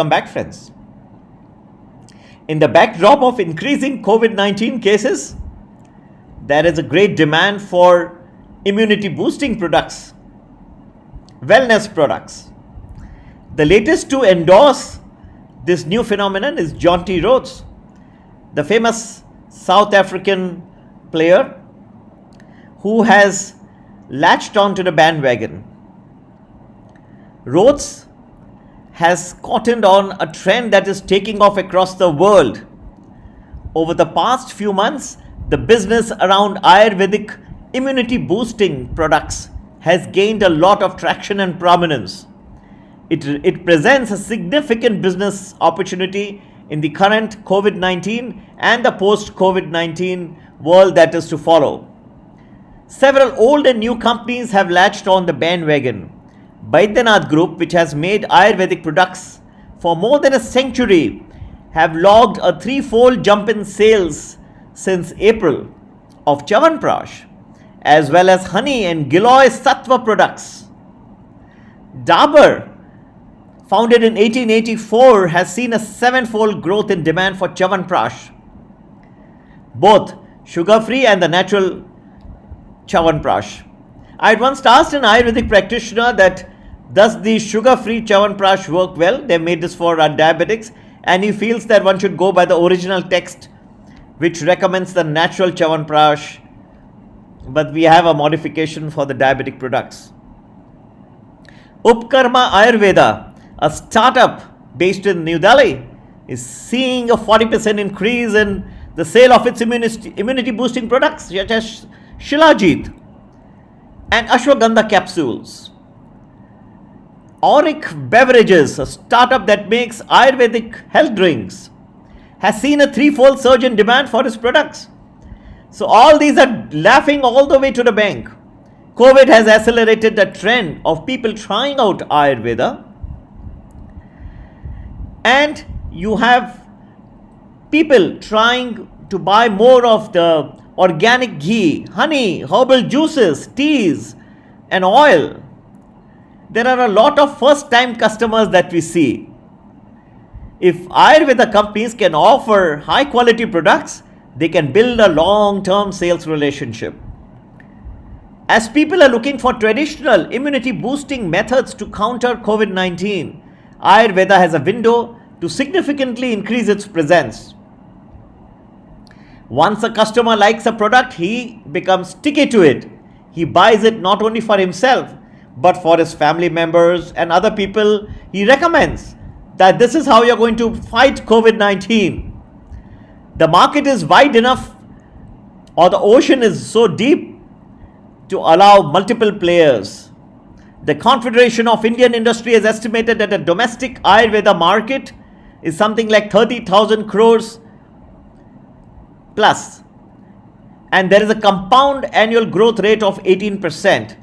Welcome back, friends. In the backdrop of increasing COVID-19 cases, there is a great demand for immunity boosting products, wellness products. The latest to endorse this new phenomenon is Jonty Rhodes, the famous South African player who has latched onto the bandwagon. Rhodes has cottoned on a trend that is taking off across the world. Over the past few months, the business around Ayurvedic immunity boosting products has gained a lot of traction and prominence. It presents a significant business opportunity in the current COVID-19 and the post-COVID-19 world that is to follow. Several old and new companies have latched on the bandwagon. Baidyanath Group, which has made Ayurvedic products for more than a century, have logged a threefold jump in sales since April of Chyawanprash, as well as honey and Giloy Sattva products. Dabur, founded in 1884, has seen a sevenfold growth in demand for Chyawanprash, both sugar-free and the natural Chyawanprash. I had once asked an Ayurvedic practitioner that does the sugar-free Chyawanprash work well? They made this for diabetics, and he feels that one should go by the original text which recommends the natural Chyawanprash, but we have a modification for the diabetic products. Upkarma Ayurveda, a startup based in New Delhi, is seeing a 40% increase in the sale of its immunity boosting products such as Shilajit and Ashwagandha capsules. Auric Beverages, a startup that makes Ayurvedic health drinks, has seen a threefold surge in demand for its products. So all these are laughing all the way to the bank. COVID has accelerated the trend of people trying out Ayurveda, and you have people trying to buy more of the organic ghee, honey, herbal juices, teas, and oil. There are a lot of first-time customers that we see. If Ayurveda companies can offer high-quality products, they can build a long-term sales relationship. As people are looking for traditional immunity-boosting methods to counter COVID-19, Ayurveda has a window to significantly increase its presence. Once a customer likes a product, he becomes sticky to it. He buys it not only for himself, but for his family members and other people. He recommends that this is how you're going to fight COVID-19. The market is wide enough, or the ocean is so deep, to allow multiple players. The Confederation of Indian Industry has estimated that the domestic Ayurveda market is something like 30,000 crores plus, and there is a compound annual growth rate of 18%.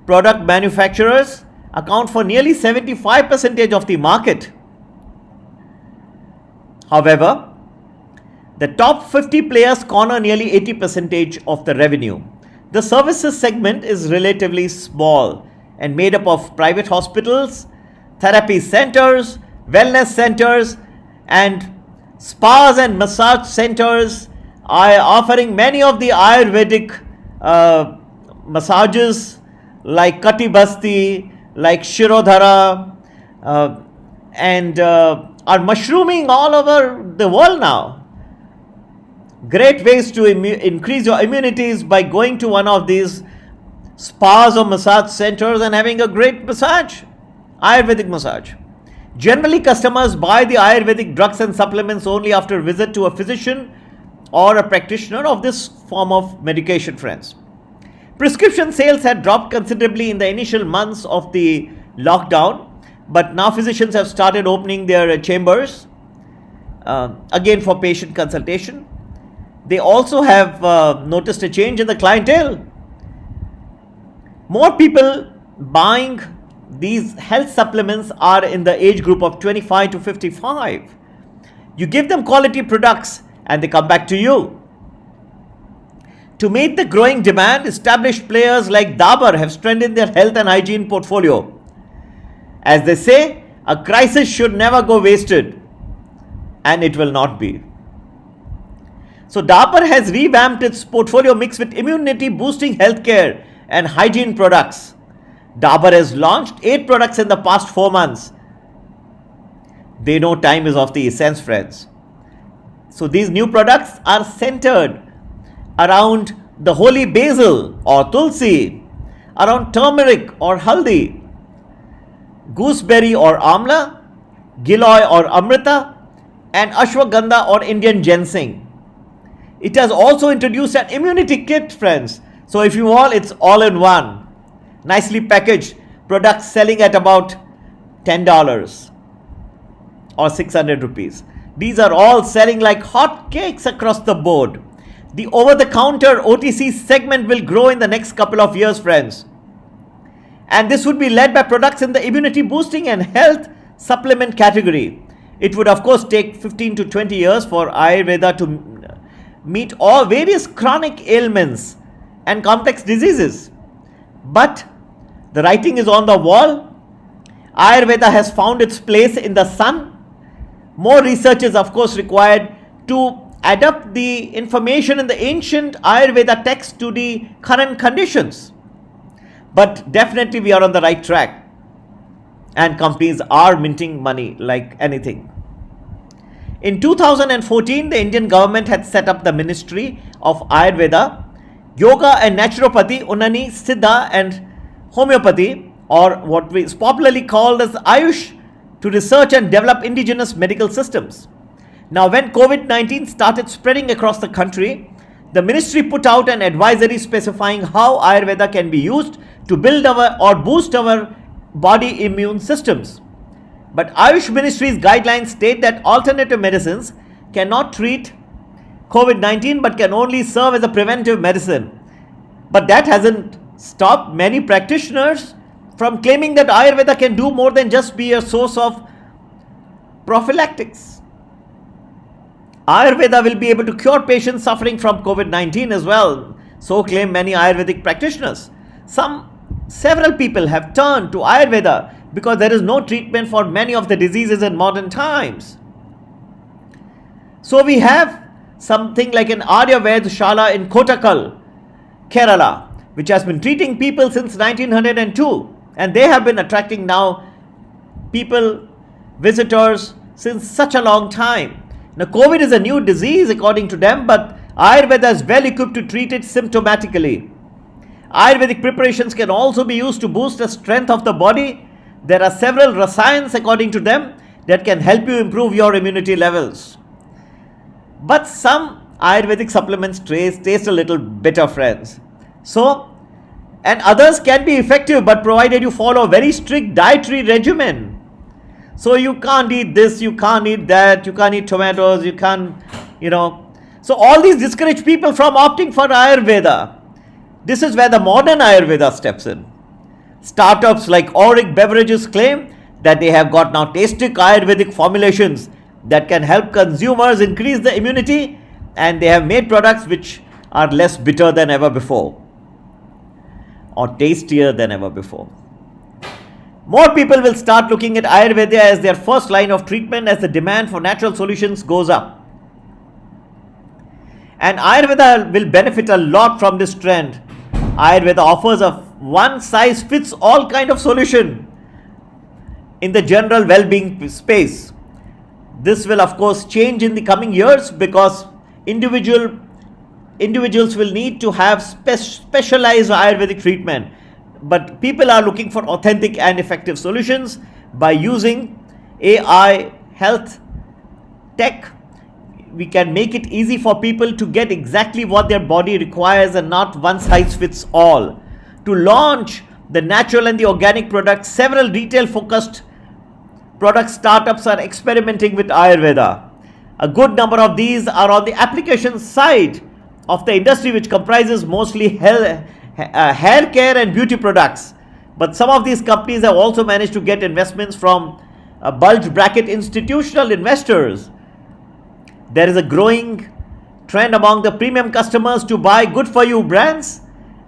Product manufacturers account for nearly 75% of the market. However, the top 50 players corner nearly 80% of the revenue. The services segment is relatively small and made up of private hospitals, therapy centers, wellness centers, and spas and massage centers are offering many of the Ayurvedic massages like Kati Basti, like Shirodhara, and are mushrooming all over the world now. Great ways to increase your immunities by going to one of these spas or massage centers and having a great massage, Ayurvedic massage. Generally, customers buy the Ayurvedic drugs and supplements only after a visit to a physician or a practitioner of this form of medication, friends. Prescription sales had dropped considerably in the initial months of the lockdown, but now physicians have started opening their chambers again for patient consultation. They also have noticed a change in the clientele. More people buying these health supplements are in the age group of 25 to 55. You give them quality products and they come back to you. To meet the growing demand, established players like Dabur have strengthened their health and hygiene portfolio. As they say, A crisis should never go wasted, and it will not be. So Dabur has revamped its portfolio mix with immunity boosting healthcare and hygiene products. Dabur has launched 8 products in the past 4 months. They know time is of the essence, friends. So these new products are centered around the holy basil or tulsi, around turmeric or haldi, gooseberry or amla, giloy or amrita, and ashwagandha or Indian ginseng. It has also introduced an immunity kit, friends. So if you all, it's all in one. Nicely packaged products selling at about $10 or 600 rupees. These are all selling like hot cakes across the board. The over-the-counter OTC segment will grow in the next couple of years, friends. And this would be led by products in the immunity boosting and health supplement category. It would of course take 15 to 20 years for Ayurveda to meet all various chronic ailments and complex diseases. But the writing is on the wall. Ayurveda has found its place in the sun. More research is of course required to adapt the information in the ancient Ayurveda text to the current conditions. But definitely we are on the right track, and companies are minting money like anything. In 2014, the Indian government had set up the Ministry of Ayurveda, Yoga and Naturopathy, Unani, Siddha and Homeopathy, or what is popularly called as Ayush, to research and develop indigenous medical systems. Now, when COVID-19 started spreading across the country, the ministry put out an advisory specifying how Ayurveda can be used to build our or boost our body immune systems. But Ayush Ministry's guidelines state that alternative medicines cannot treat COVID-19 but can only serve as a preventive medicine. But that hasn't stopped many practitioners from claiming that Ayurveda can do more than just be a source of prophylactics. Ayurveda will be able to cure patients suffering from COVID-19 as well, so claim many Ayurvedic practitioners. Several people have turned to Ayurveda because there is no treatment for many of the diseases in modern times. So we have something like an Ayurveda Shala in Kottakkal, Kerala, which has been treating people since 1902, and they have been attracting now people, visitors since such a long time. Now, COVID is a new disease according to them, but Ayurveda is well equipped to treat it symptomatically. Ayurvedic preparations can also be used to boost the strength of the body. There are several rasayans according to them that can help you improve your immunity levels. But some Ayurvedic supplements taste a little bitter, friends. And others can be effective, but provided you follow a very strict dietary regimen. So you can't eat this, you can't eat that, you can't eat tomatoes, you can't, So all these discourage people from opting for Ayurveda. This is where the modern Ayurveda steps in. Startups like Auric Beverages claim that they have got now tasty Ayurvedic formulations that can help consumers increase the immunity, and they have made products which are less bitter than ever before or tastier than ever before. More people will start looking at Ayurveda as their first line of treatment as the demand for natural solutions goes up. And Ayurveda will benefit a lot from this trend. Ayurveda offers a one-size-fits-all kind of solution in the general well-being space. This will of course change in the coming years because individuals will need to have specialized Ayurvedic treatment. But people are looking for authentic and effective solutions by using AI, health, tech. We can make it easy for people to get exactly what their body requires and not one size fits all. To launch the natural and the organic products, several retail-focused product startups are experimenting with Ayurveda. A good number of these are on the application side of the industry, which comprises mostly hair care and beauty products. But some of these companies have also managed to get investments from bulge bracket institutional investors. There is a growing trend among the premium customers to buy good for you brands,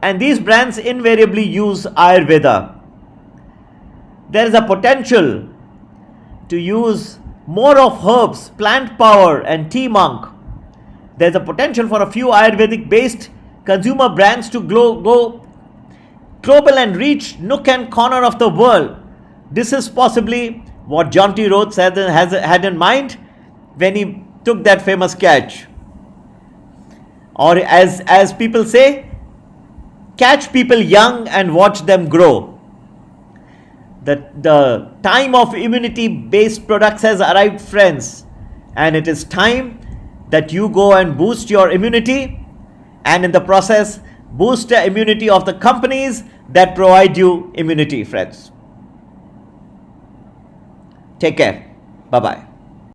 and these brands invariably use Ayurveda. There is a potential to use more of herbs, plant power, and tea monk. There's a potential for a few Ayurvedic based consumer brands to go global and reach nook and corner of the world. This is possibly what John T. Rhodes had in mind when he took that famous catch. Or as people say, catch people young and watch them grow. The time of immunity based products has arrived, friends, and it is time that you go and boost your immunity, and in the process boost the immunity of the companies that provide you immunity, friends. Take care. Bye bye.